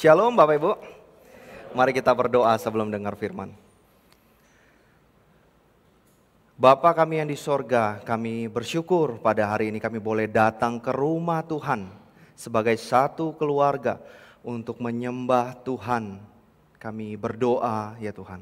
Shalom Bapak Ibu. Mari kita berdoa sebelum dengar firman. Bapa kami yang di sorga, kami bersyukur pada hari ini kami boleh datang ke rumah Tuhan sebagai satu keluarga untuk menyembah Tuhan. Kami berdoa ya Tuhan,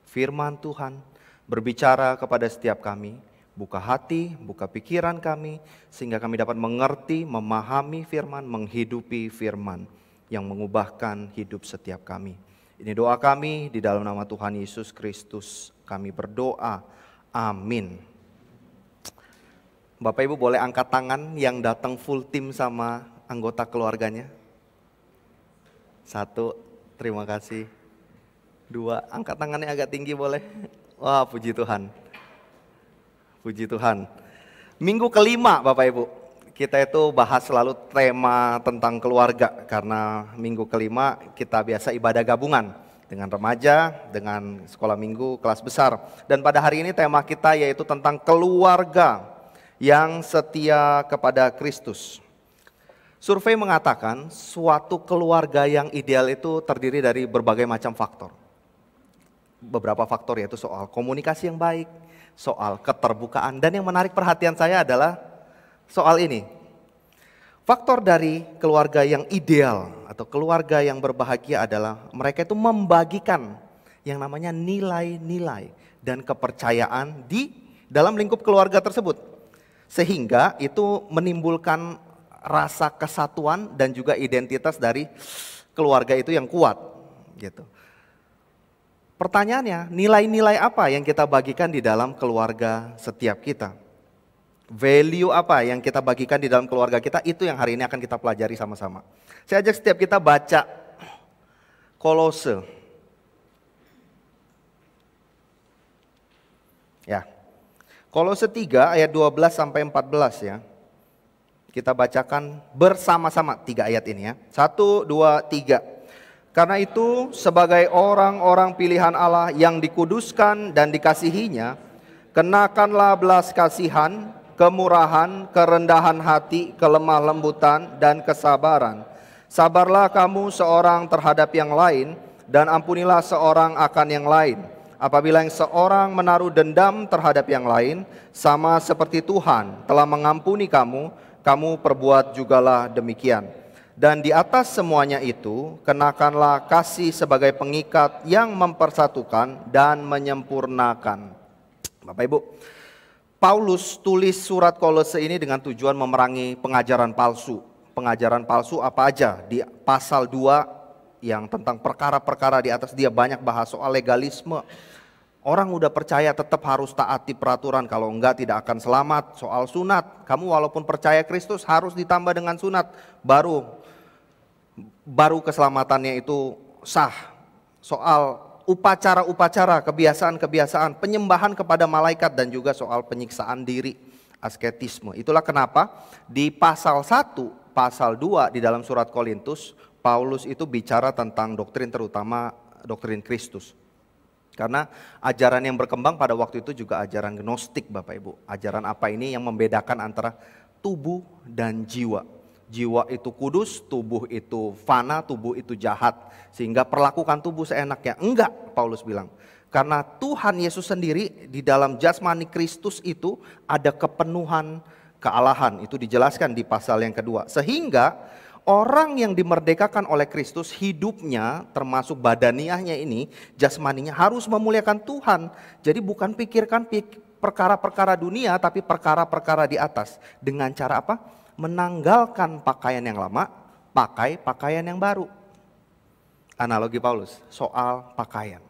firman Tuhan berbicara kepada setiap kami, buka hati, buka pikiran kami, sehingga kami dapat mengerti, memahami firman, menghidupi firman yang mengubahkan hidup setiap kami. Ini doa kami di dalam nama Tuhan Yesus Kristus, kami berdoa. Amin. Bapak Ibu boleh angkat tangan yang datang full tim sama anggota keluarganya. 1, terima kasih. 2, angkat tangannya agak tinggi boleh. Wah, puji Tuhan. Puji Tuhan. Minggu kelima Bapak Ibu, kita itu bahas selalu tema tentang keluarga. Karena minggu kelima kita biasa ibadah gabungan dengan remaja, dengan sekolah minggu, kelas besar. Dan pada hari ini tema kita yaitu tentang keluarga yang setia kepada Kristus. Survei mengatakan suatu keluarga yang ideal itu terdiri dari berbagai macam faktor. Beberapa faktor yaitu soal komunikasi yang baik, soal keterbukaan, dan yang menarik perhatian saya adalah soal ini. Faktor dari keluarga yang ideal atau keluarga yang berbahagia adalah mereka itu membagikan yang namanya nilai-nilai dan kepercayaan di dalam lingkup keluarga tersebut. Sehingga itu menimbulkan rasa kesatuan dan juga identitas dari keluarga itu yang kuat gitu. Pertanyaannya, nilai-nilai apa yang kita bagikan di dalam keluarga setiap kita? Value apa yang kita bagikan di dalam keluarga kita, itu yang hari ini akan kita pelajari sama-sama. Saya ajak setiap kita baca Kolose. Ya. Kolose 3 ayat 12 sampai 14 ya. Kita bacakan bersama-sama 3 ayat ini ya. 1, 2, 3. Karena itu sebagai orang-orang pilihan Allah yang dikuduskan dan dikasihinya, kenakanlah belas kasihan, kemurahan, kerendahan hati, kelemah lembutan, dan kesabaran. Sabarlah kamu seorang terhadap yang lain, dan ampunilah seorang akan yang lain. Apabila yang seorang menaruh dendam terhadap yang lain, sama seperti Tuhan telah mengampuni kamu, kamu perbuat jugalah demikian. Dan di atas semuanya itu, kenakanlah kasih sebagai pengikat yang mempersatukan dan menyempurnakan. Bapak Ibu, Paulus tulis surat Kolose ini dengan tujuan memerangi pengajaran palsu. Pengajaran palsu apa aja? Di pasal 2 yang tentang perkara-perkara di atas dia banyak bahas soal legalisme. Orang udah percaya tetap harus taati peraturan, kalau enggak tidak akan selamat. Soal sunat, kamu walaupun percaya Kristus harus ditambah dengan sunat, baru keselamatannya itu sah. Soal upacara-upacara, kebiasaan-kebiasaan, penyembahan kepada malaikat, dan juga soal penyiksaan diri, asketisme. Itulah kenapa di pasal 1, pasal 2 di dalam surat Korintus, Paulus itu bicara tentang doktrin, terutama doktrin Kristus. Karena ajaran yang berkembang pada waktu itu juga ajaran gnostik Bapak Ibu. Ajaran apa ini yang membedakan antara tubuh dan jiwa. Jiwa itu kudus, tubuh itu fana, tubuh itu jahat. Sehingga perlakukan tubuh seenaknya. Enggak, Paulus bilang. Karena Tuhan Yesus sendiri di dalam jasmani Kristus itu ada kepenuhan kealahan. Itu dijelaskan di pasal yang kedua. Sehingga orang yang dimerdekakan oleh Kristus, hidupnya termasuk badaniahnya ini, jasmaninya harus memuliakan Tuhan. Jadi bukan pikirkan perkara-perkara dunia, tapi perkara-perkara di atas. Dengan cara apa? Menanggalkan pakaian yang lama, pakai pakaian yang baru. Analogi Paulus soal pakaian.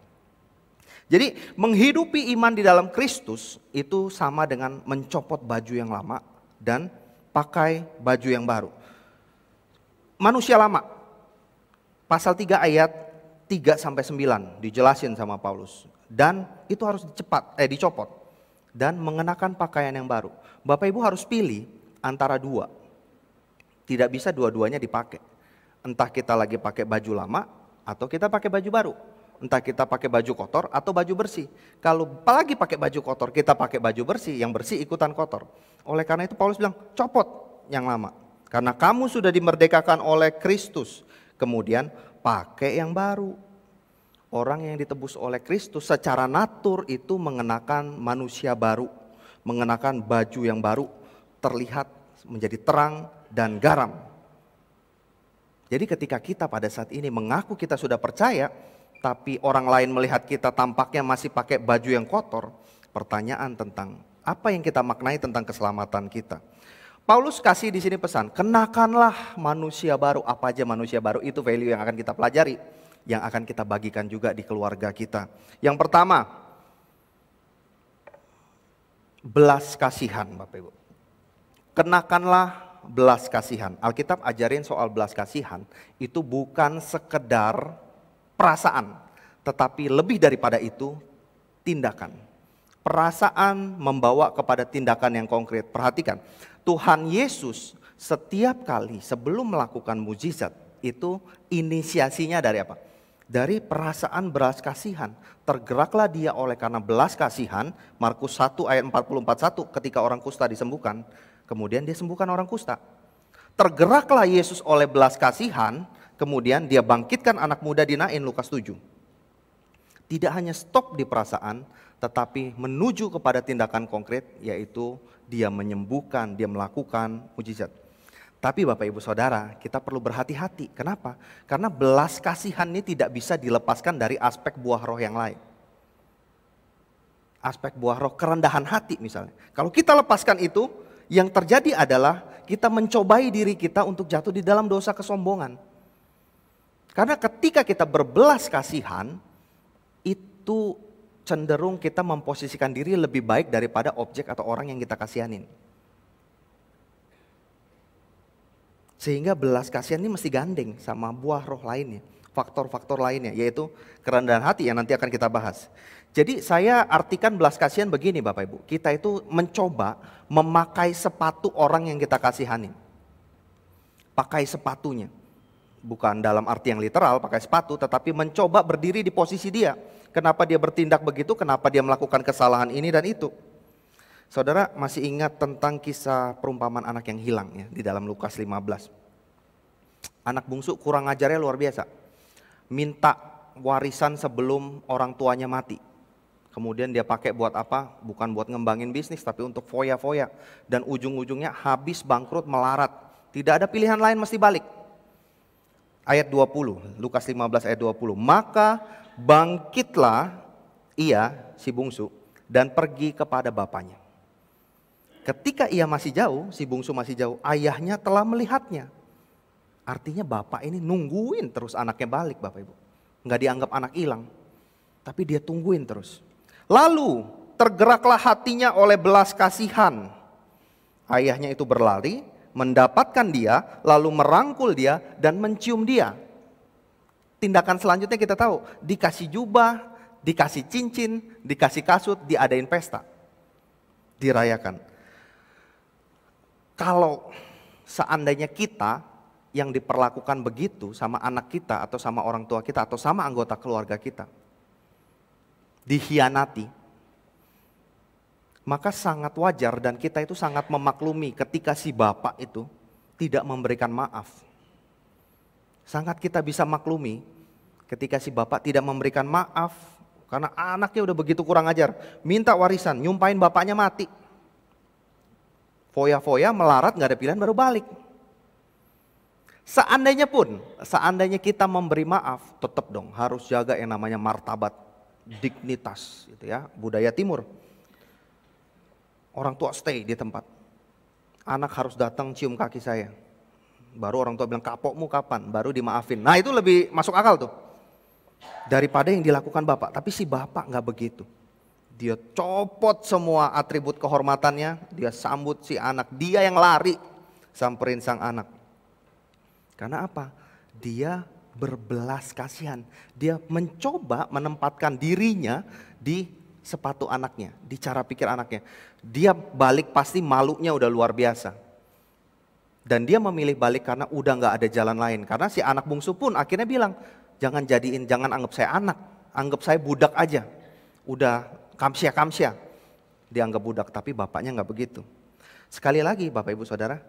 Jadi menghidupi iman di dalam Kristus itu sama dengan mencopot baju yang lama dan pakai baju yang baru. Manusia lama, pasal 3 ayat 3-9 dijelasin sama Paulus. Dan itu harus dicopot dan mengenakan pakaian yang baru. Bapak Ibu harus pilih antara dua. Tidak bisa dua-duanya dipakai. Entah kita lagi pakai baju lama atau kita pakai baju baru. Entah kita pakai baju kotor atau baju bersih. Kalau apalagi pakai baju kotor, kita pakai baju bersih, yang bersih ikutan kotor. Oleh karena itu Paulus bilang, copot yang lama. Karena kamu sudah dimerdekakan oleh Kristus. Kemudian pakai yang baru. Orang yang ditebus oleh Kristus secara natur itu mengenakan manusia baru, mengenakan baju yang baru, terlihat menjadi terang dan garam. Jadi ketika kita pada saat ini mengaku kita sudah percaya, tapi orang lain melihat kita tampaknya masih pakai baju yang kotor, pertanyaan tentang apa yang kita maknai tentang keselamatan kita. Paulus kasih di sini pesan, kenakanlah manusia baru. Apa aja manusia baru? Itu value yang akan kita pelajari, yang akan kita bagikan juga di keluarga kita. Yang pertama, belas kasihan, Bapak Ibu. Kenakanlah belas kasihan. Alkitab ajarin soal belas kasihan itu bukan sekedar perasaan, tetapi lebih daripada itu tindakan. Perasaan membawa kepada tindakan yang konkret. Perhatikan, Tuhan Yesus setiap kali sebelum melakukan mujizat itu inisiasinya dari apa? Dari perasaan belas kasihan. Tergeraklah dia oleh karena belas kasihan. Markus 1 ayat 44:1 ketika orang kusta disembuhkan. Kemudian dia sembuhkan orang kusta. Tergeraklah Yesus oleh belas kasihan. Kemudian dia bangkitkan anak muda di Nain, Lukas 7. Tidak hanya stop di perasaan, tetapi menuju kepada tindakan konkret, yaitu dia menyembuhkan, dia melakukan mujizat. Tapi Bapak Ibu Saudara, kita perlu berhati-hati. Kenapa? Karena belas kasihan ini tidak bisa dilepaskan dari aspek buah roh yang lain. Aspek buah roh kerendahan hati misalnya. Kalau kita lepaskan itu, yang terjadi adalah kita mencobai diri kita untuk jatuh di dalam dosa kesombongan. Karena ketika kita berbelas kasihan, itu cenderung kita memposisikan diri lebih baik daripada objek atau orang yang kita kasihanin. Sehingga belas kasihan ini mesti gandeng sama buah roh lainnya, faktor-faktor lainnya, yaitu kerendahan hati yang nanti akan kita bahas. Jadi saya artikan belas kasihan begini Bapak Ibu, kita itu mencoba memakai sepatu orang yang kita kasihanin. Pakai sepatunya, bukan dalam arti yang literal pakai sepatu, tetapi mencoba berdiri di posisi dia. Kenapa dia bertindak begitu, kenapa dia melakukan kesalahan ini dan itu. Saudara masih ingat tentang kisah perumpamaan anak yang hilang ya di dalam Lukas 15. Anak bungsu kurang ajarnya luar biasa. Minta warisan sebelum orang tuanya mati. Kemudian dia pakai buat apa? Bukan buat ngembangin bisnis tapi untuk foya-foya. Dan ujung-ujungnya habis bangkrut melarat. Tidak ada pilihan lain mesti balik. Ayat 20, Lukas 15 ayat 20. Maka bangkitlah ia si bungsu dan pergi kepada bapaknya. Ketika ia masih jauh, si bungsu masih jauh, ayahnya telah melihatnya. Artinya bapak ini nungguin terus anaknya balik Bapak Ibu. Nggak dianggap anak hilang, tapi dia tungguin terus. Lalu tergeraklah hatinya oleh belas kasihan. Ayahnya itu berlari, mendapatkan dia, lalu merangkul dia dan mencium dia. Tindakan selanjutnya kita tahu, dikasih jubah, dikasih cincin, dikasih kasut, diadain pesta. Dirayakan. Kalau seandainya kita yang diperlakukan begitu sama anak kita atau sama orang tua kita atau sama anggota keluarga kita, dikhianati, maka sangat wajar dan kita itu sangat memaklumi ketika si bapak itu tidak memberikan maaf. Sangat kita bisa maklumi ketika si bapak tidak memberikan maaf karena anaknya udah begitu kurang ajar. Minta warisan, nyumpain bapaknya mati. Foya-foya, melarat, gak ada pilihan baru balik. Seandainya kita memberi maaf, tetap dong harus jaga yang namanya martabat, dignitas, gitu ya, budaya timur. Orang tua stay di tempat. Anak harus datang cium kaki saya. Baru orang tua bilang kapokmu kapan, baru dimaafin. Nah itu lebih masuk akal tuh. Daripada yang dilakukan bapak, tapi si bapak gak begitu. Dia copot semua atribut kehormatannya, dia sambut si anak, dia yang lari samperin sang anak. Karena apa? Dia berbelas kasihan. Dia mencoba menempatkan dirinya di sepatu anaknya, di cara pikir anaknya. Dia balik pasti malunya udah luar biasa. Dan dia memilih balik karena udah gak ada jalan lain. Karena si anak bungsu pun akhirnya bilang, jangan anggap saya anak, anggap saya budak aja. Udah kamsia, dianggap budak, tapi bapaknya gak begitu. Sekali lagi Bapak Ibu Saudara,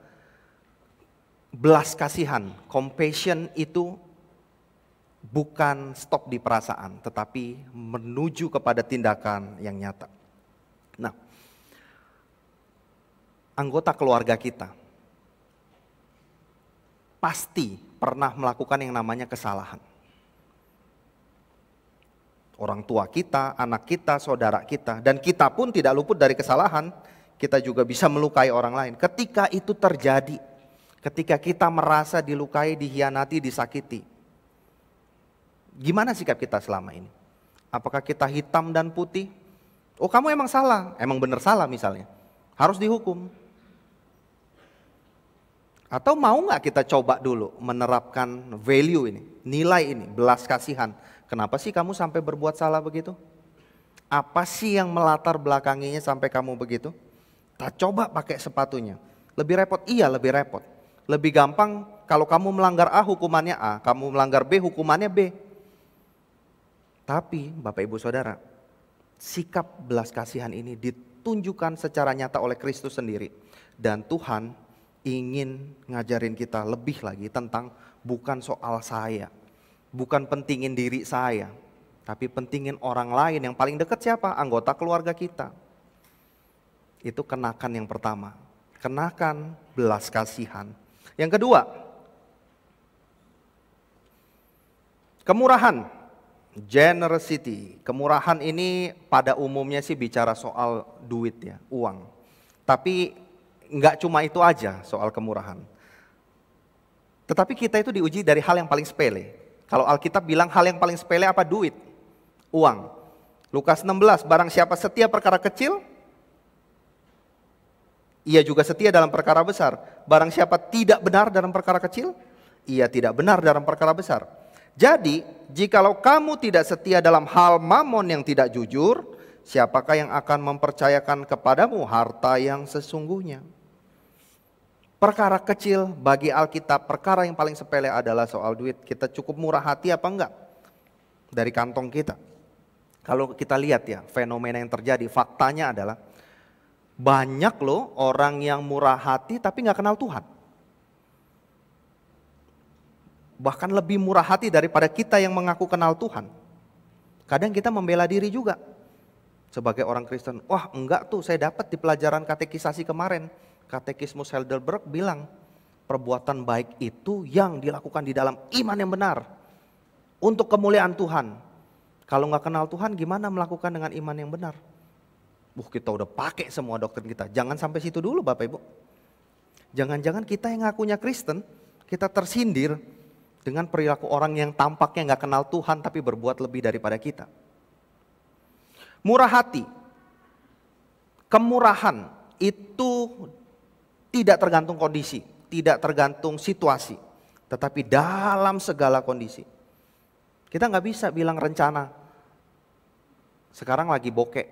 belas kasihan, compassion itu bukan stop di perasaan, tetapi menuju kepada tindakan yang nyata. Nah, anggota keluarga kita pasti pernah melakukan yang namanya kesalahan. Orang tua kita, anak kita, saudara kita, dan kita pun tidak luput dari kesalahan. Kita juga bisa melukai orang lain. Ketika itu terjadi, ketika kita merasa dilukai, dihianati, disakiti, gimana sikap kita selama ini? Apakah kita hitam dan putih? Oh, kamu emang salah, emang benar salah misalnya, harus dihukum. Atau mau nggak kita coba dulu menerapkan value ini, nilai ini, belas kasihan. Kenapa sih kamu sampai berbuat salah begitu? Apa sih yang melatar belakanginya sampai kamu begitu? Kita coba pakai sepatunya. Lebih repot? Iya, lebih repot. Lebih gampang kalau kamu melanggar A hukumannya A, kamu melanggar B hukumannya B. Tapi Bapak Ibu Saudara, sikap belas kasihan ini ditunjukkan secara nyata oleh Kristus sendiri. Dan Tuhan ingin ngajarin kita lebih lagi tentang bukan soal saya, bukan pentingin diri saya, tapi pentingin orang lain. Yang paling dekat siapa? Anggota keluarga kita. Itu kenakan yang pertama, kenakan belas kasihan. Yang kedua, kemurahan, generosity. Kemurahan ini pada umumnya sih bicara soal duit ya, uang. Tapi enggak cuma itu aja soal kemurahan. Tetapi kita itu diuji dari hal yang paling sepele. Kalau Alkitab bilang hal yang paling sepele apa? Duit, uang. Lukas 16, barang siapa setia perkara kecil, ia juga setia dalam perkara besar. Barang siapa tidak benar dalam perkara kecil, ia tidak benar dalam perkara besar. Jadi, jikalau kamu tidak setia dalam hal mamon yang tidak jujur, siapakah yang akan mempercayakan kepadamu harta yang sesungguhnya? Perkara kecil bagi Alkitab, perkara yang paling sepele adalah soal duit. Kita cukup murah hati apa enggak dari kantong kita? Kalau kita lihat ya, fenomena yang terjadi, faktanya adalah banyak loh orang yang murah hati tapi nggak kenal Tuhan. Bahkan lebih murah hati daripada kita yang mengaku kenal Tuhan. Kadang kita membela diri juga sebagai orang Kristen. Wah enggak tuh, saya dapat di pelajaran katekisasi kemarin. Katekismus Heidelberg bilang perbuatan baik itu yang dilakukan di dalam iman yang benar untuk kemuliaan Tuhan. Kalau nggak kenal Tuhan gimana melakukan dengan iman yang benar? Kita udah pakai semua doktrin kita. Jangan sampai situ dulu Bapak Ibu. Jangan-jangan kita yang ngakunya Kristen, kita tersindir dengan perilaku orang yang tampaknya nggak kenal Tuhan tapi berbuat lebih daripada kita. Murah hati, kemurahan itu tidak tergantung kondisi, tidak tergantung situasi, tetapi dalam segala kondisi. Kita nggak bisa bilang rencana, sekarang lagi bokek,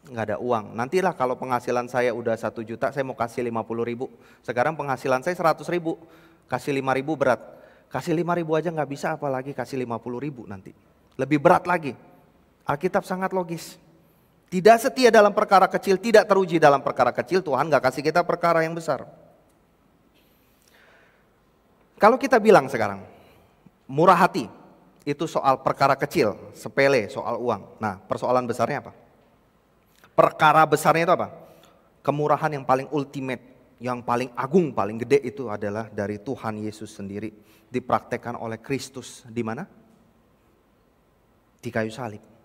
nggak ada uang. Nantilah kalau penghasilan saya udah 1 juta, saya mau kasih 50.000. Sekarang penghasilan saya 100.000, kasih 5.000 berat. Kasih 5.000 aja nggak bisa, apalagi kasih 50.000 nanti. Lebih berat lagi. Alkitab sangat logis. Tidak setia dalam perkara kecil, tidak teruji dalam perkara kecil, Tuhan gak kasih kita perkara yang besar. Kalau kita bilang sekarang, murah hati, itu soal perkara kecil, sepele, soal uang. Nah, persoalan besarnya apa? Perkara besarnya itu apa? Kemurahan yang paling ultimate, yang paling agung, paling gede itu adalah dari Tuhan Yesus sendiri. Dipraktekkan oleh Kristus, di mana? Di kayu salib.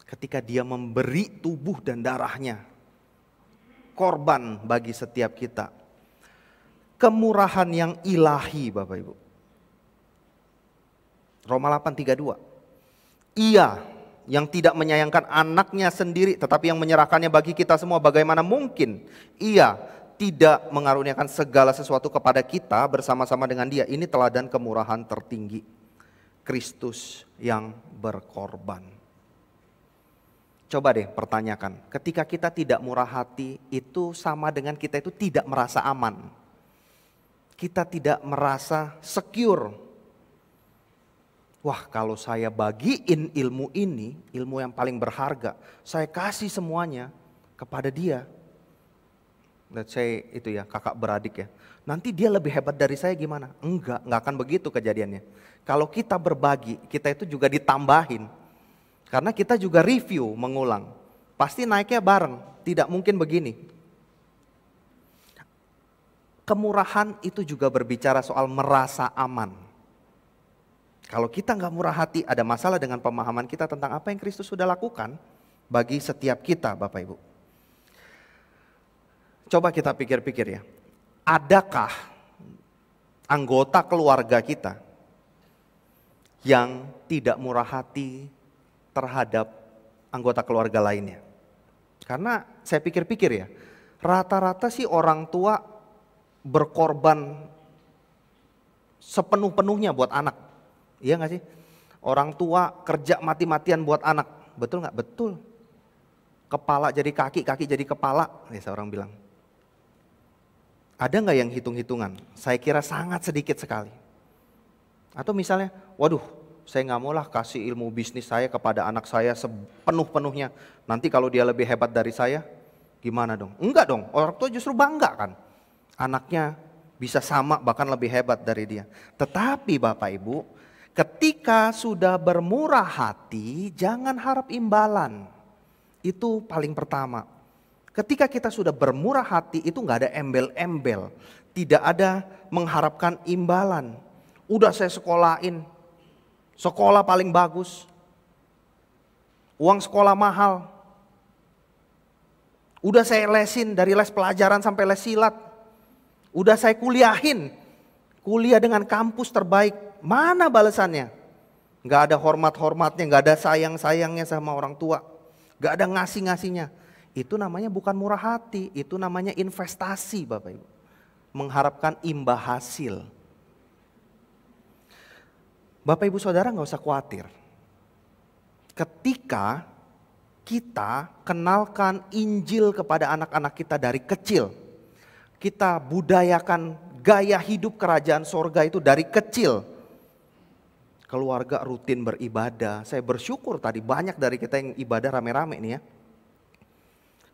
Ketika dia memberi tubuh dan darahnya, korban bagi setiap kita. Kemurahan yang ilahi Bapak Ibu. Roma 8:32. Ia yang tidak menyayangkan anaknya sendiri tetapi yang menyerahkannya bagi kita semua, bagaimana mungkin ia tidak mengaruniakan segala sesuatu kepada kita bersama-sama dengan dia. Ini teladan kemurahan tertinggi. Kristus yang berkorban. Coba deh pertanyakan, ketika kita tidak murah hati itu sama dengan kita itu tidak merasa aman. Kita tidak merasa secure. Wah, kalau saya bagiin ilmu ini, ilmu yang paling berharga, saya kasih semuanya kepada dia. let's say itu ya, kakak beradik ya. Nanti dia lebih hebat dari saya gimana? Enggak akan begitu kejadiannya. Kalau kita berbagi, kita itu juga ditambahin. Karena kita juga review, mengulang. Pasti naiknya bareng, tidak mungkin begini. Kemurahan itu juga berbicara soal merasa aman. Kalau kita nggak murah hati, ada masalah dengan pemahaman kita tentang apa yang Kristus sudah lakukan bagi setiap kita, Bapak Ibu. Coba kita pikir-pikir ya, adakah anggota keluarga kita yang tidak murah hati terhadap anggota keluarga lainnya? Karena saya pikir-pikir ya, rata-rata sih orang tua berkorban sepenuh-penuhnya buat anak. Iya gak sih? Orang tua kerja mati-matian buat anak. Betul gak? Betul. Kepala jadi kaki, kaki jadi kepala. Seorang bilang. Ada gak yang hitung-hitungan? Saya kira sangat sedikit sekali. Atau misalnya, waduh, saya gak maulah kasih ilmu bisnis saya kepada anak saya sepenuh-penuhnya. Nanti kalau dia lebih hebat dari saya, gimana dong? Enggak dong, orang tua justru bangga kan. Anaknya bisa sama bahkan lebih hebat dari dia. Tetapi Bapak Ibu, ketika sudah bermurah hati, jangan harap imbalan. Itu paling pertama. Ketika kita sudah bermurah hati, itu gak ada embel-embel. Tidak ada mengharapkan imbalan. Udah saya sekolahin, sekolah paling bagus. Uang sekolah mahal. Udah saya lesin dari les pelajaran sampai les silat. Udah saya kuliahin, kuliah dengan kampus terbaik. Mana balasannya? Gak ada hormat-hormatnya, gak ada sayang-sayangnya sama orang tua. Gak ada ngasih-ngasihnya. Itu namanya bukan murah hati, itu namanya investasi Bapak Ibu. Mengharapkan imbal hasil. Bapak Ibu Saudara gak usah khawatir. Ketika kita kenalkan Injil kepada anak-anak kita dari kecil. Kita budayakan gaya hidup kerajaan sorga itu dari kecil. Keluarga rutin beribadah. Saya bersyukur tadi banyak dari kita yang ibadah rame-rame nih ya.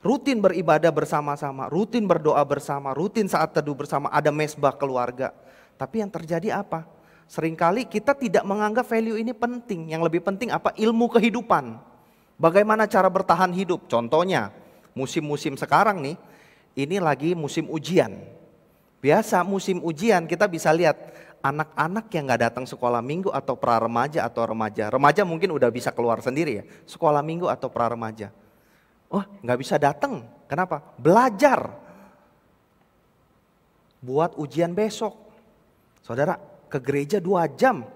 Rutin beribadah bersama-sama, rutin berdoa bersama, rutin saat teduh bersama, ada mesbah keluarga. Tapi yang terjadi apa? Seringkali kita tidak menganggap value ini penting. Yang lebih penting apa? Ilmu kehidupan. Bagaimana cara bertahan hidup? Contohnya musim-musim sekarang nih. Ini lagi musim ujian. Biasa musim ujian kita bisa lihat anak-anak yang gak datang sekolah minggu atau pra-remaja atau remaja. Remaja mungkin udah bisa keluar sendiri ya. Sekolah minggu atau pra-remaja. Oh gak bisa datang. Kenapa? Belajar. Buat ujian besok. Saudara ke gereja 2 jam.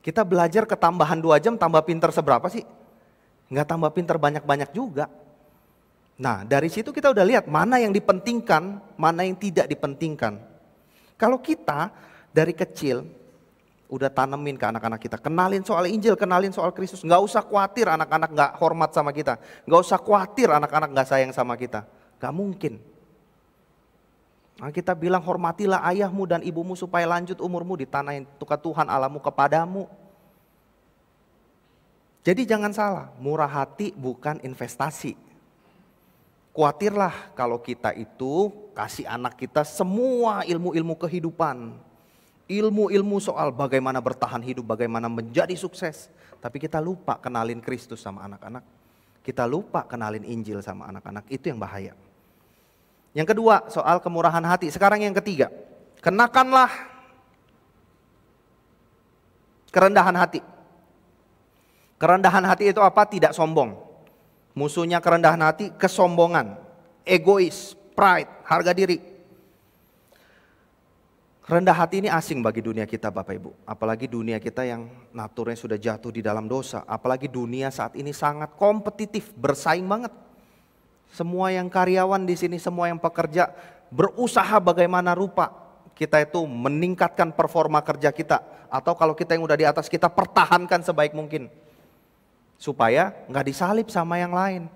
Kita belajar ketambahan 2 jam tambah pinter seberapa sih? Gak tambah pinter banyak-banyak juga. Nah dari situ kita udah lihat mana yang dipentingkan, mana yang tidak dipentingkan. Kalau kita dari kecil udah tanemin ke anak-anak kita, kenalin soal Injil, kenalin soal Kristus. Gak usah khawatir anak-anak gak hormat sama kita. Gak usah khawatir anak-anak gak sayang sama kita. Gak mungkin. Nah, kita bilang hormatilah ayahmu dan ibumu supaya lanjut umurmu di tanah yang Tuhan Allahmu kepadamu. Jadi jangan salah, murah hati bukan investasi. Khawatirlah kalau kita itu kasih anak kita semua ilmu-ilmu kehidupan. Ilmu-ilmu soal bagaimana bertahan hidup, bagaimana menjadi sukses. Tapi kita lupa kenalin Kristus sama anak-anak. Kita lupa kenalin Injil sama anak-anak, itu yang bahaya. Yang kedua soal kemurahan hati. Sekarang yang ketiga, kenakanlah kerendahan hati. Kerendahan hati itu apa? Tidak sombong. Musuhnya kerendahan hati, kesombongan, egois, pride, harga diri. Rendah hati ini asing bagi dunia kita Bapak Ibu. Apalagi dunia kita yang naturnya sudah jatuh di dalam dosa. Apalagi dunia saat ini sangat kompetitif, bersaing banget. Semua yang karyawan di sini, semua yang pekerja berusaha bagaimana rupa kita itu meningkatkan performa kerja kita. Atau kalau kita yang udah di atas kita pertahankan sebaik mungkin. Supaya nggak disalip sama yang lain.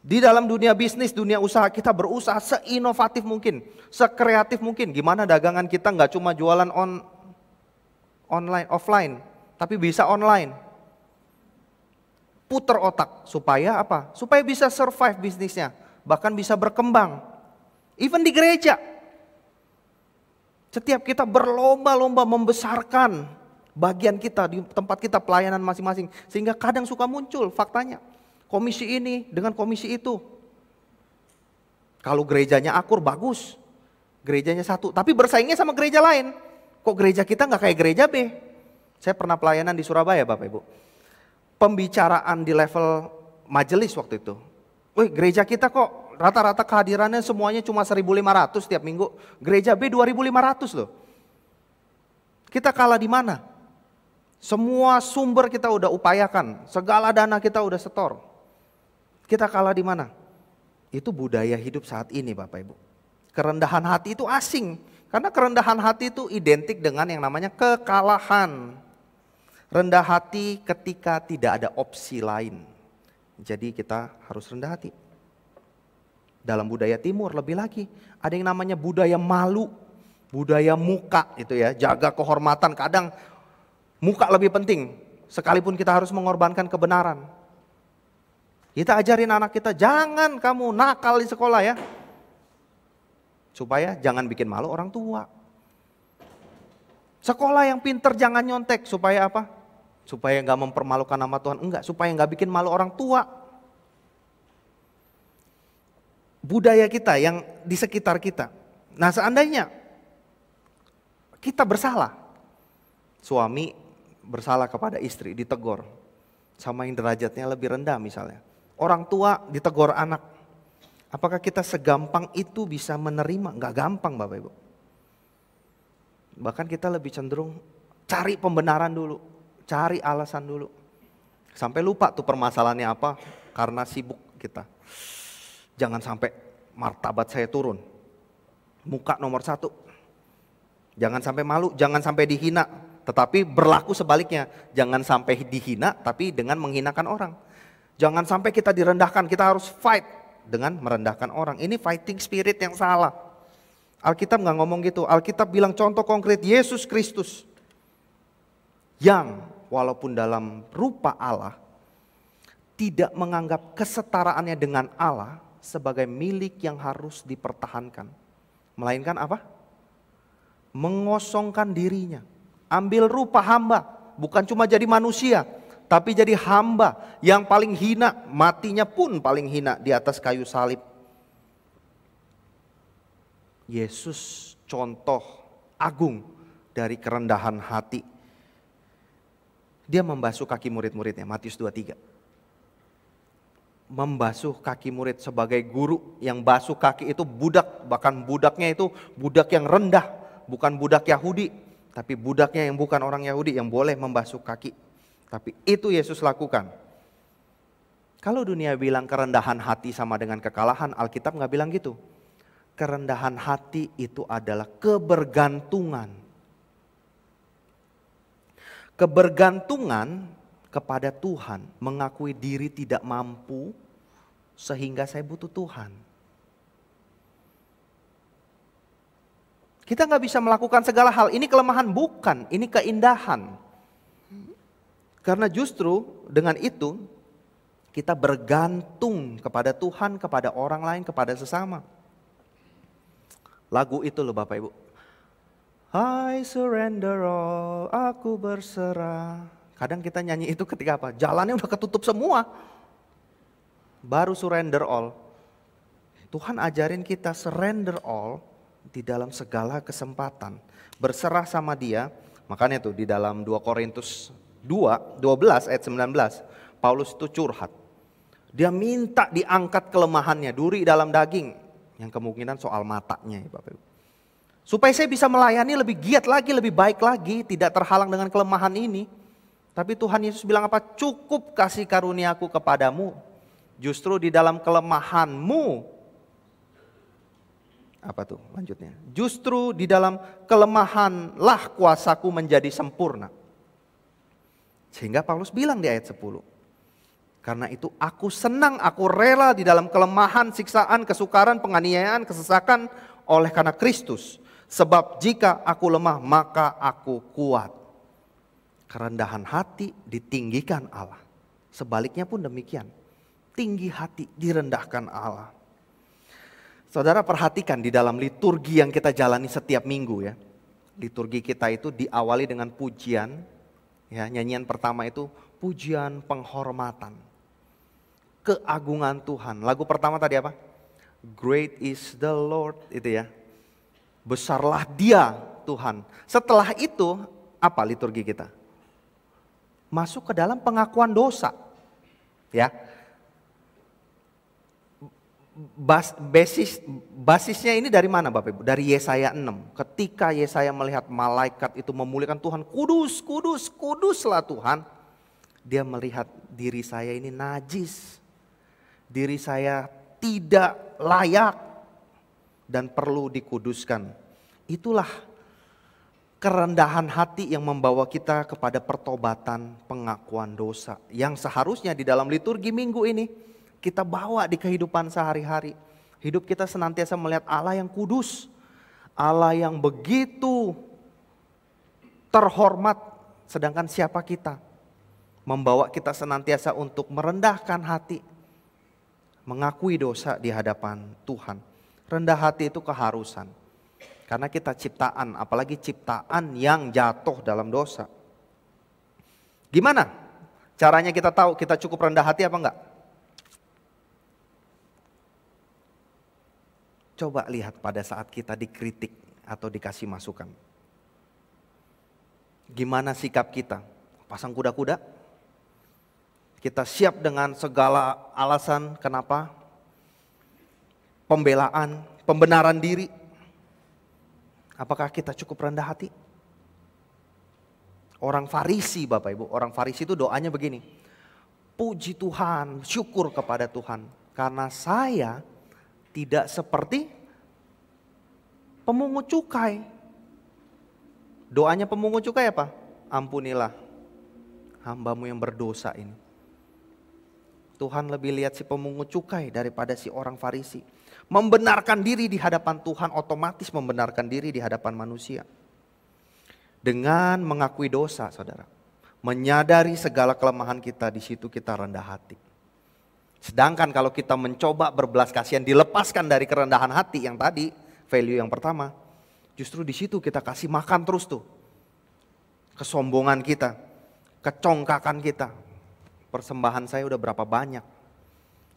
Di dalam dunia bisnis, dunia usaha kita berusaha seinovatif mungkin, sekreatif mungkin. Gimana dagangan kita nggak cuma jualan online, offline, tapi bisa online. Puter otak supaya apa? Supaya bisa survive bisnisnya, bahkan bisa berkembang. Even di gereja. Setiap kita berlomba-lomba membesarkan bagian kita di tempat kita pelayanan masing-masing. Sehingga kadang suka muncul faktanya. Komisi ini dengan komisi itu. Kalau gerejanya akur bagus. Gerejanya satu. Tapi bersaingnya sama gereja lain. Kok gereja kita gak kayak gereja B? Saya pernah pelayanan di Surabaya Bapak Ibu. Pembicaraan di level majelis waktu itu. Wih, gereja kita kok rata-rata kehadirannya semuanya cuma 1.500 tiap minggu. Gereja B 2.500 loh. Kita kalah di mana? Semua sumber kita udah upayakan, segala dana kita udah setor. Kita kalah di mana? Itu budaya hidup saat ini Bapak Ibu. Kerendahan hati itu asing. Karena kerendahan hati itu identik dengan yang namanya kekalahan. Rendah hati ketika tidak ada opsi lain. Jadi kita harus rendah hati. Dalam budaya timur lebih lagi. Ada yang namanya budaya malu. Budaya muka itu ya. Jaga kehormatan, kadang muka lebih penting. Sekalipun kita harus mengorbankan kebenaran. Kita ajarin anak kita, jangan kamu nakal di sekolah ya. Supaya jangan bikin malu orang tua. Sekolah yang pinter jangan nyontek. Supaya apa? Supaya gak mempermalukan nama Tuhan. Enggak, supaya gak bikin malu orang tua. Budaya kita yang di sekitar kita. Nah seandainya kita bersalah. Suami bersalah kepada istri, ditegur. Sama yang derajatnya lebih rendah misalnya. Orang tua ditegur anak. Apakah kita segampang itu bisa menerima? Enggak gampang Bapak Ibu. Bahkan kita lebih cenderung cari pembenaran dulu. Cari alasan dulu. Sampai lupa tuh permasalahannya apa. Karena sibuk kita. Jangan sampai martabat saya turun. Muka nomor 1. Jangan sampai malu, jangan sampai dihina. Tetapi berlaku sebaliknya. Jangan sampai dihina tapi dengan menghinakan orang. Jangan sampai kita direndahkan, kita harus fight dengan merendahkan orang. Ini fighting spirit yang salah. Alkitab gak ngomong gitu. Alkitab bilang contoh konkret Yesus Kristus. Yang walaupun dalam rupa Allah tidak menganggap kesetaraannya dengan Allah sebagai milik yang harus dipertahankan. Melainkan apa? Mengosongkan dirinya. Ambil rupa hamba. Bukan cuma jadi manusia. Tapi jadi hamba yang paling hina. Matinya pun paling hina di atas kayu salib. Yesus contoh agung dari kerendahan hati. Dia membasuh kaki murid-muridnya, Matius 23. Membasuh kaki murid sebagai guru yang basuh kaki itu budak. Bahkan budaknya itu budak yang rendah. Bukan budak Yahudi. Tapi budaknya yang bukan orang Yahudi yang boleh membasuh kaki. Tapi itu Yesus lakukan. Kalau dunia bilang kerendahan hati sama dengan kekalahan, Alkitab gak bilang gitu. Kerendahan hati itu adalah kebergantungan. Kebergantungan kepada Tuhan, mengakui diri tidak mampu sehingga saya butuh Tuhan. Kita gak bisa melakukan segala hal, ini kelemahan bukan, ini keindahan. Karena justru dengan itu kita bergantung kepada Tuhan, kepada orang lain, kepada sesama. Lagu itu loh Bapak Ibu. I surrender all, aku berserah. Kadang kita nyanyi itu ketika apa? Jalannya udah ketutup semua. Baru surrender all. Tuhan ajarin kita surrender all di dalam segala kesempatan. Berserah sama Dia. Makanya tuh di dalam 2 Korintus 12 ayat 19. Paulus itu curhat. Dia minta diangkat kelemahannya, duri dalam daging. Yang kemungkinan soal matanya ya Bapak Ibu. Supaya saya bisa melayani lebih giat lagi, lebih baik lagi, tidak terhalang dengan kelemahan ini. Tapi Tuhan Yesus bilang apa? Cukup kasih karuniaku kepadamu. Justru di dalam kelemahanmu. Apa tuh lanjutnya? Justru di dalam kelemahanlah kuasaku menjadi sempurna. Sehingga Paulus bilang di ayat 10. Karena itu aku senang, aku rela di dalam kelemahan, siksaan, kesukaran, penganiayaan, kesesakan oleh karena Kristus. Sebab jika aku lemah maka aku kuat. Kerendahan hati ditinggikan Allah. Sebaliknya pun demikian. Tinggi hati direndahkan Allah. Saudara perhatikan di dalam liturgi yang kita jalani setiap minggu ya. Liturgi kita itu diawali dengan pujian. Ya, nyanyian pertama itu pujian penghormatan. Keagungan Tuhan. Lagu pertama tadi apa? Great is the Lord, itu ya. Besarlah Dia Tuhan. Setelah itu apa liturgi kita? Masuk ke dalam pengakuan dosa. Ya. Basisnya ini dari mana Bapak Ibu? Dari Yesaya 6. Ketika Yesaya melihat malaikat itu memuliakan Tuhan, kudus, kudus, kuduslah Tuhan. Dia melihat diri saya ini najis. Diri saya tidak layak dan perlu dikuduskan. Itulah kerendahan hati yang membawa kita kepada pertobatan, pengakuan dosa. Yang seharusnya di dalam liturgi minggu ini kita bawa di kehidupan sehari-hari. Hidup kita senantiasa melihat Allah yang kudus. Allah yang begitu terhormat. Sedangkan siapa kita? Membawa kita senantiasa untuk merendahkan hati. Mengakui dosa di hadapan Tuhan. Rendah hati itu keharusan. Karena kita ciptaan, apalagi ciptaan yang jatuh dalam dosa. Gimana caranya kita tahu kita cukup rendah hati apa enggak? Coba lihat pada saat kita dikritik atau dikasih masukan. Gimana sikap kita? Pasang kuda-kuda? Kita siap dengan segala alasan kenapa? Pembelaan, pembenaran diri. Apakah kita cukup rendah hati? Orang Farisi Bapak Ibu, orang Farisi itu doanya begini. Puji Tuhan, syukur kepada Tuhan. Karena saya tidak seperti pemungut cukai. Doanya pemungut cukai apa? Ampunilah hambamu yang berdosa ini. Tuhan lebih lihat si pemungut cukai daripada si orang Farisi. Membenarkan diri di hadapan Tuhan otomatis membenarkan diri di hadapan manusia. Dengan mengakui dosa saudara. Menyadari segala kelemahan kita, di situ kita rendah hati. Sedangkan kalau kita mencoba berbelas kasihan dilepaskan dari kerendahan hati yang tadi, value yang pertama, justru di situ kita kasih makan terus tuh. Kesombongan kita, kecongkakan kita. Persembahan saya udah berapa banyak.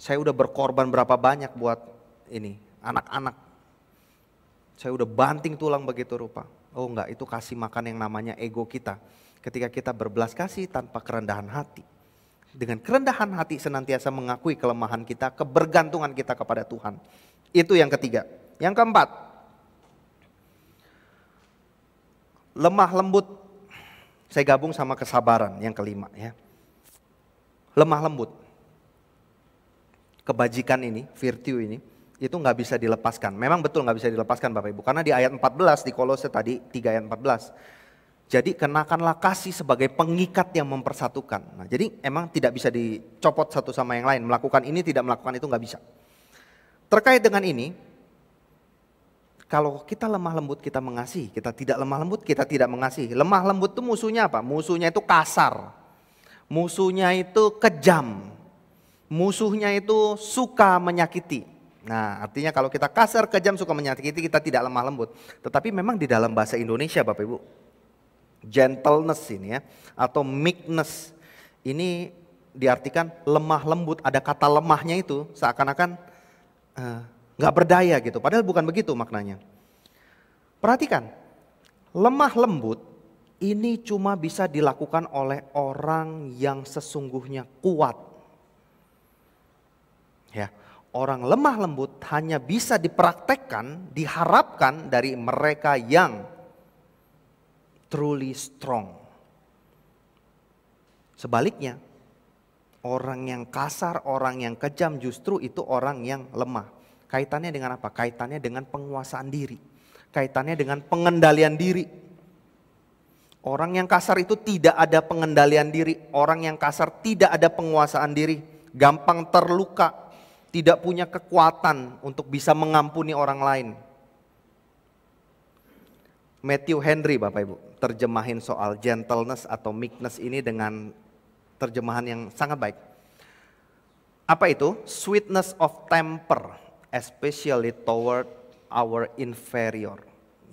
Saya udah berkorban berapa banyak buat ini, anak-anak. Saya udah banting tulang begitu rupa. Oh enggak, itu kasih makan yang namanya ego kita. Ketika kita berbelas kasih tanpa kerendahan hati. Dengan kerendahan hati senantiasa mengakui kelemahan kita, kebergantungan kita kepada Tuhan. Itu yang ketiga. Yang keempat, lemah lembut. Saya gabung sama kesabaran yang kelima ya. Lemah lembut. Kebajikan ini, virtue ini, itu gak bisa dilepaskan. Memang betul gak bisa dilepaskan Bapak Ibu. Karena di ayat 14 di Kolose tadi, 3 ayat 14. Jadi kenakanlah kasih sebagai pengikat yang mempersatukan. Nah, jadi emang tidak bisa dicopot satu sama yang lain. Melakukan ini tidak melakukan itu gak bisa. Terkait dengan ini, kalau kita lemah lembut kita mengasihi, kita tidak lemah lembut kita tidak mengasihi. Lemah lembut itu musuhnya apa? Musuhnya itu kasar. Musuhnya itu kejam. Musuhnya itu suka menyakiti. Nah artinya kalau kita kasar, kejam, suka menyakiti kita tidak lemah lembut. Tetapi memang di dalam bahasa Indonesia Bapak Ibu. Gentleness ini ya, atau meekness ini diartikan lemah lembut. Ada kata lemahnya itu seakan-akan gak berdaya gitu, padahal bukan begitu maknanya. Perhatikan, lemah lembut ini cuma bisa dilakukan oleh orang yang sesungguhnya kuat. Ya, orang lemah lembut hanya bisa dipraktekkan, diharapkan dari mereka yang truly strong. Sebaliknya, orang yang kasar, orang yang kejam justru itu orang yang lemah. Kaitannya dengan apa? Kaitannya dengan penguasaan diri. Kaitannya dengan pengendalian diri. Orang yang kasar itu tidak ada pengendalian diri. Orang yang kasar tidak ada penguasaan diri. Gampang terluka. Tidak punya kekuatan untuk bisa mengampuni orang lain. Matthew Henry Bapak Ibu terjemahin soal gentleness atau meekness ini dengan terjemahan yang sangat baik. Apa itu? Sweetness of temper especially toward our inferior.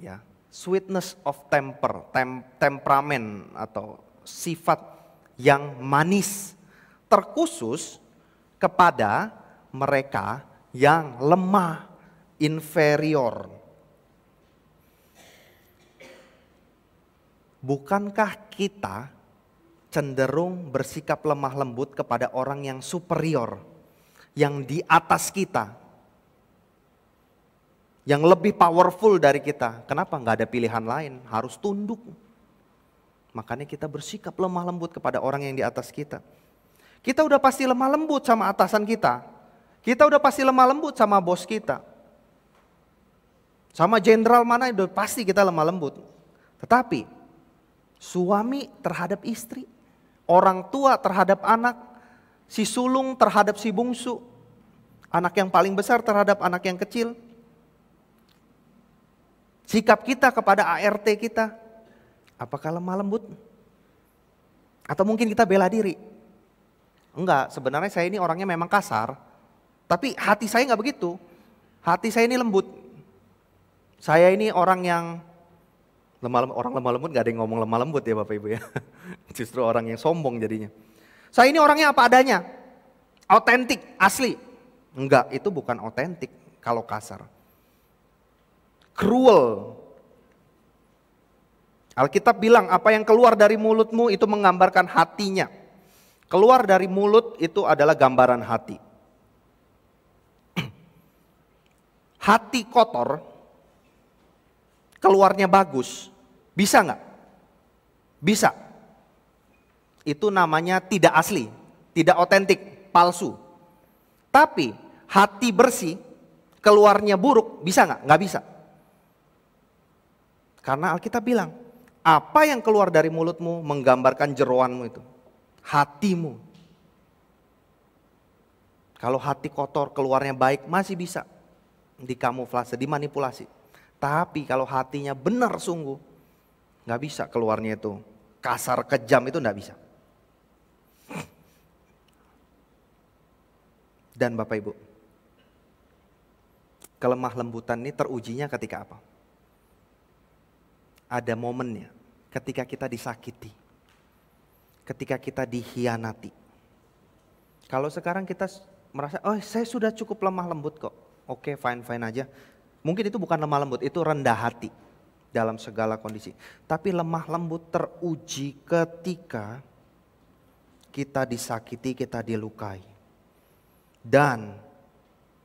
Ya, sweetness of temper, temperamen atau sifat yang manis, terkhusus kepada mereka yang lemah, inferior. Bukankah kita cenderung bersikap lemah lembut kepada orang yang superior, yang di atas kita, yang lebih powerful dari kita? Kenapa nggak ada pilihan lain? Harus tunduk. Makanya kita bersikap lemah lembut kepada orang yang di atas kita. Kita udah pasti lemah lembut sama atasan kita. Kita udah pasti lemah lembut sama bos kita. Sama jenderal mana udah pasti kita lemah lembut. Tetapi suami terhadap istri, orang tua terhadap anak, si sulung terhadap si bungsu, anak yang paling besar terhadap anak yang kecil. Sikap kita kepada ART kita, apakah lemah lembut? Atau mungkin kita bela diri? Enggak, sebenarnya saya ini orangnya memang kasar, tapi hati saya enggak begitu. Hati saya ini lembut. Saya ini orang yang orang lemah lembut, gak ada yang ngomong lemah lembut ya Bapak Ibu ya. Justru orang yang sombong jadinya. Saya ini orangnya apa adanya. Otentik, asli. Enggak, itu bukan otentik kalau kasar. Cruel. Alkitab bilang apa yang keluar dari mulutmu itu menggambarkan hatinya. Keluar dari mulut itu adalah gambaran hati. Hati kotor, keluarnya bagus. Bisa nggak? Bisa. Itu namanya tidak asli, tidak otentik, palsu. Tapi hati bersih, keluarnya buruk, bisa nggak? Nggak bisa. Karena Alkitab bilang, apa yang keluar dari mulutmu menggambarkan jeroanmu itu. Hatimu. Kalau hati kotor, keluarnya baik, masih bisa dikamuflase, dimanipulasi. Tapi kalau hatinya benar sungguh, nggak bisa keluarnya itu kasar, kejam, itu nggak bisa. Dan Bapak Ibu, kelemah lembutan ini terujinya ketika apa? Ada momennya ketika kita disakiti, ketika kita dikhianati. Kalau sekarang kita merasa, oh saya sudah cukup lemah lembut kok, oke fine aja. Mungkin itu bukan lemah lembut, itu rendah hati dalam segala kondisi. Tapi lemah lembut teruji ketika kita disakiti, kita dilukai. Dan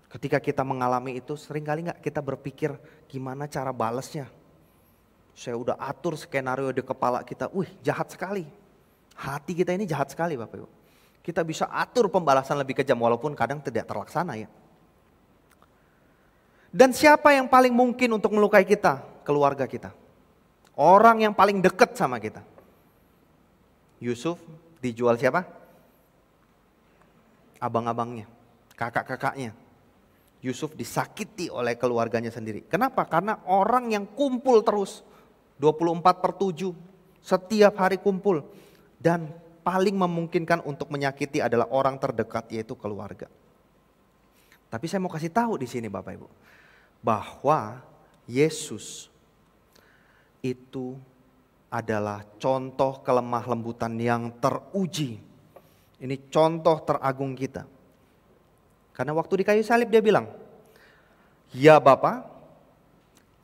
ketika kita mengalami itu, seringkali nggak kita berpikir gimana cara balasnya. Saya udah atur skenario di kepala kita, wih jahat sekali. Hati kita ini jahat sekali Bapak Ibu. Kita bisa atur pembalasan lebih kejam walaupun kadang tidak terlaksana ya. Dan siapa yang paling mungkin untuk melukai kita? Keluarga kita. Orang yang paling dekat sama kita. Yusuf dijual siapa? Abang-abangnya, kakak-kakaknya. Yusuf disakiti oleh keluarganya sendiri. Kenapa? Karena orang yang kumpul terus. 24/7. Setiap hari kumpul. Dan paling memungkinkan untuk menyakiti adalah orang terdekat, yaitu keluarga. Tapi saya mau kasih tahu di sini Bapak Ibu. Bahwa Yesus itu adalah contoh kelemah lembutan yang teruji. Ini contoh teragung kita. Karena waktu di kayu salib dia bilang, ya Bapa,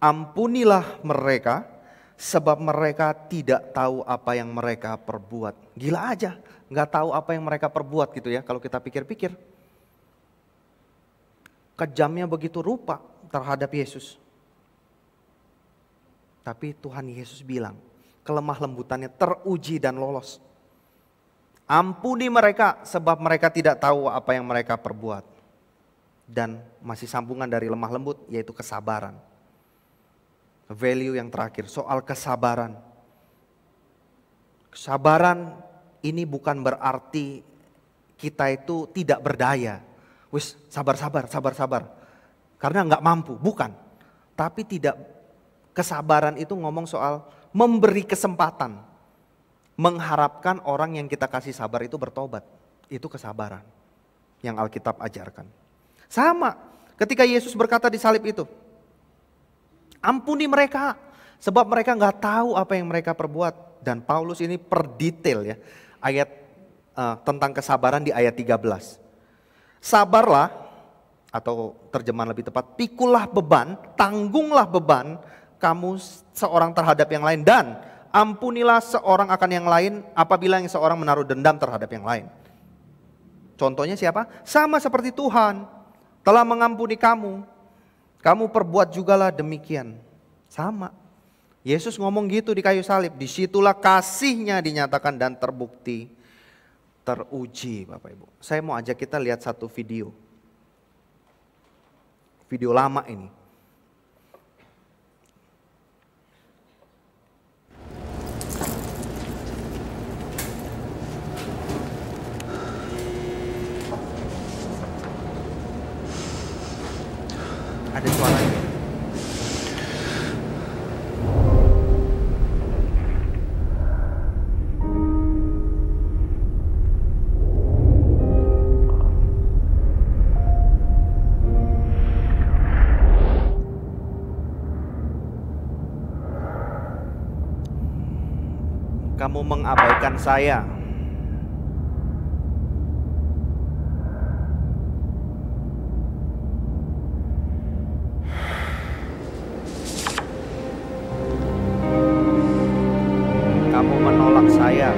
ampunilah mereka sebab mereka tidak tahu apa yang mereka perbuat. Gila aja, gak tahu apa yang mereka perbuat gitu ya kalau kita pikir-pikir. Kejamnya begitu rupa terhadap Yesus. Tapi Tuhan Yesus bilang, kelemah lembutannya teruji dan lolos. Ampuni mereka sebab mereka tidak tahu apa yang mereka perbuat. Dan masih sambungan dari lemah lembut, yaitu kesabaran. Value yang terakhir, soal kesabaran. Kesabaran ini bukan berarti kita itu tidak berdaya. Wis sabar. Karena nggak mampu, bukan. Tapi kesabaran itu ngomong soal memberi kesempatan. Mengharapkan orang yang kita kasih sabar itu bertobat. Itu kesabaran yang Alkitab ajarkan. Sama, Ketika Yesus berkata di salib itu, ampuni mereka, sebab mereka nggak tahu apa yang mereka perbuat. Dan Paulus ini per detail ya, ayat tentang kesabaran di ayat 13. Sabarlah, atau terjemahan lebih tepat, pikulah beban, tanggunglah beban kamu seorang terhadap yang lain, dan ampunilah seorang akan yang lain apabila yang seorang menaruh dendam terhadap yang lain. Contohnya siapa? Sama seperti Tuhan telah mengampuni kamu, kamu perbuat jugalah demikian. Sama. Yesus ngomong gitu di kayu salib, disitulah kasihnya dinyatakan dan terbukti, teruji Bapak Ibu. Saya mau ajak kita lihat satu video. Video lama ini. Ada suaranya. Kamu mengabaikan saya. Kamu menolak saya.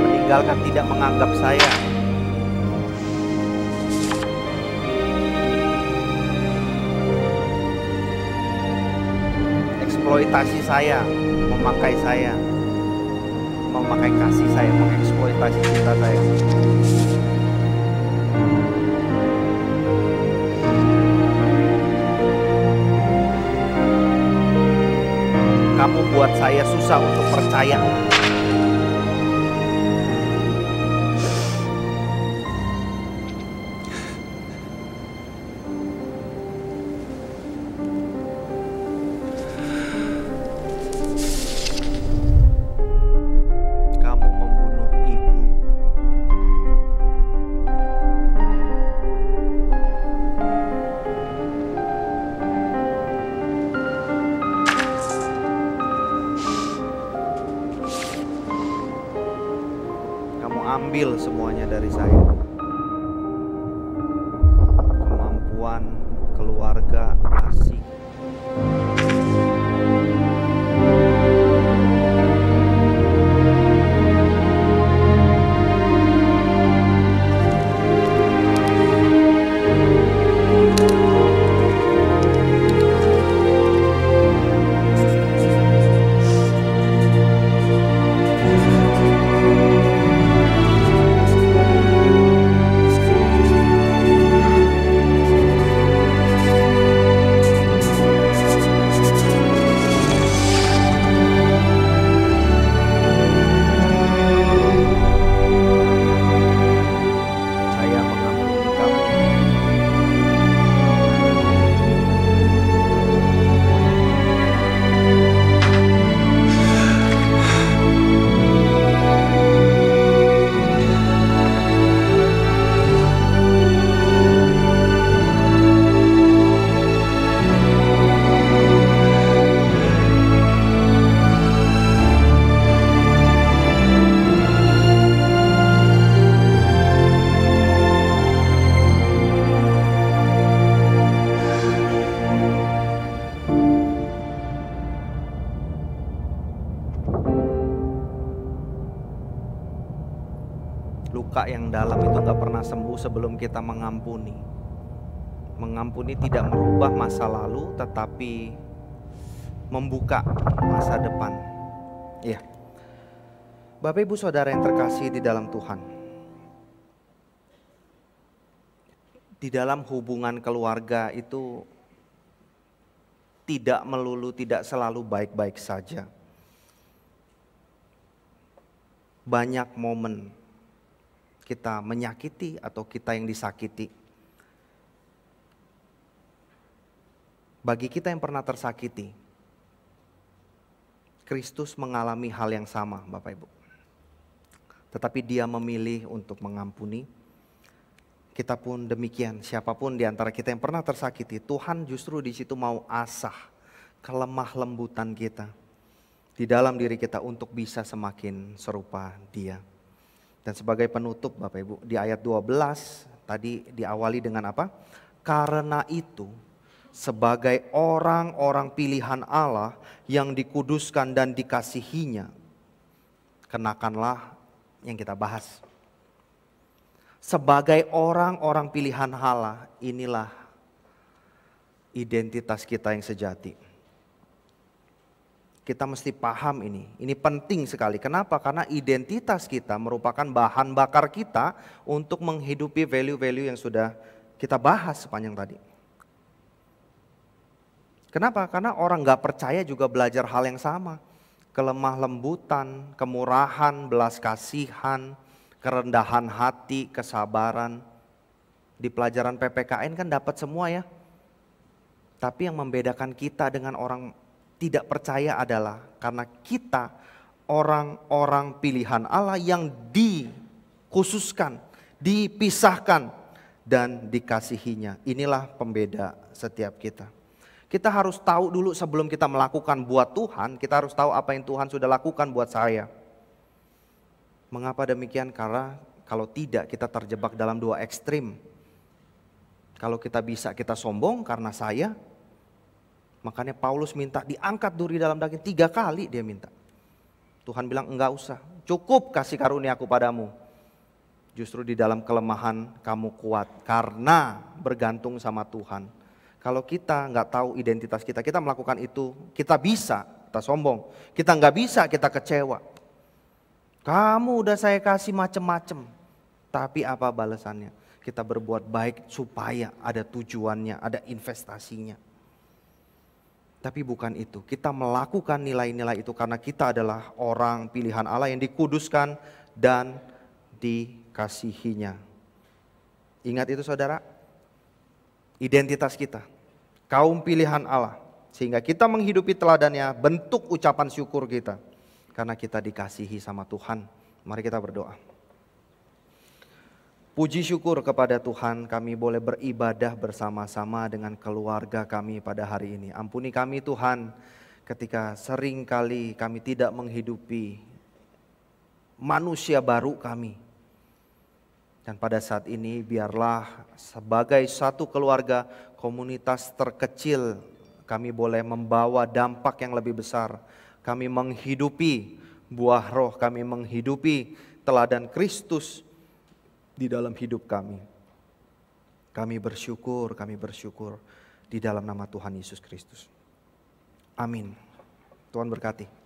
Meninggalkan, tidak menganggap saya. Eksploitasi saya, memakai saya, memakai kasih saya, mengeksploitasi cinta saya. Kamu buat saya susah untuk percaya. Ambil semuanya dari saya. Kemampuan, keluarga, kasih. Luka yang dalam itu gak pernah sembuh sebelum kita mengampuni. Mengampuni tidak merubah masa lalu, tetapi membuka masa depan. Ya, Bapak Ibu Saudara yang terkasih di dalam Tuhan, di dalam hubungan keluarga itu tidak melulu, tidak selalu baik-baik saja. Banyak momen kita menyakiti atau kita yang disakiti. Bagi kita yang pernah tersakiti, Kristus mengalami hal yang sama, Bapak Ibu. Tetapi dia memilih untuk mengampuni. Kita pun demikian, siapapun di antara kita yang pernah tersakiti, Tuhan justru di situ mau asah kelemah lembutan kita di dalam diri kita untuk bisa semakin serupa Dia. Dan sebagai penutup Bapak Ibu, di ayat 12 tadi diawali dengan apa? Karena itu, sebagai orang-orang pilihan Allah yang dikuduskan dan dikasihinya, kenakanlah yang kita bahas. Sebagai orang-orang pilihan Allah, inilah identitas kita yang sejati. Kita mesti paham ini. Ini penting sekali. Kenapa? Karena identitas kita merupakan bahan bakar kita untuk menghidupi value-value yang sudah kita bahas sepanjang tadi. Kenapa? Karena orang gak percaya juga belajar hal yang sama. Kelemah lembutan, kemurahan, belas kasihan, kerendahan hati, kesabaran. Di pelajaran PPKN kan dapat semua ya. Tapi yang membedakan kita dengan orang tidak percaya adalah karena kita orang-orang pilihan Allah yang dikhususkan, dipisahkan dan dikasihinya. Inilah pembeda setiap kita. Kita harus tahu dulu sebelum kita melakukan buat Tuhan, kita harus tahu apa yang Tuhan sudah lakukan buat saya. Mengapa demikian? Karena kalau tidak kita terjebak dalam dua ekstrim. Kalau kita bisa kita sombong karena saya. Makanya Paulus minta diangkat duri dalam daging 3 kali dia minta. Tuhan bilang enggak usah, cukup kasih karuniaku padamu. Justru di dalam kelemahan kamu kuat karena bergantung sama Tuhan. Kalau kita nggak tahu identitas kita, kita melakukan itu, kita bisa, kita sombong. Kita nggak bisa, kita kecewa. Kamu udah saya kasih macem-macem, tapi apa balasannya? Kita berbuat baik supaya ada tujuannya, ada investasinya. Tapi bukan itu, kita melakukan nilai-nilai itu karena kita adalah orang pilihan Allah yang dikuduskan dan dikasihinya. Ingat itu saudara? Identitas kita, kaum pilihan Allah. Sehingga kita menghidupi teladannya, bentuk ucapan syukur kita. Karena kita dikasihi sama Tuhan. Mari kita berdoa. Puji syukur kepada Tuhan, kami boleh beribadah bersama-sama dengan keluarga kami pada hari ini. Ampuni kami Tuhan, ketika sering kali kami tidak menghidupi manusia baru kami. Dan pada saat ini biarlah sebagai satu keluarga, komunitas terkecil, kami boleh membawa dampak yang lebih besar. Kami menghidupi buah roh, kami menghidupi teladan Kristus di dalam hidup kami. Kami bersyukur di dalam nama Tuhan Yesus Kristus. Amin. Tuhan berkati.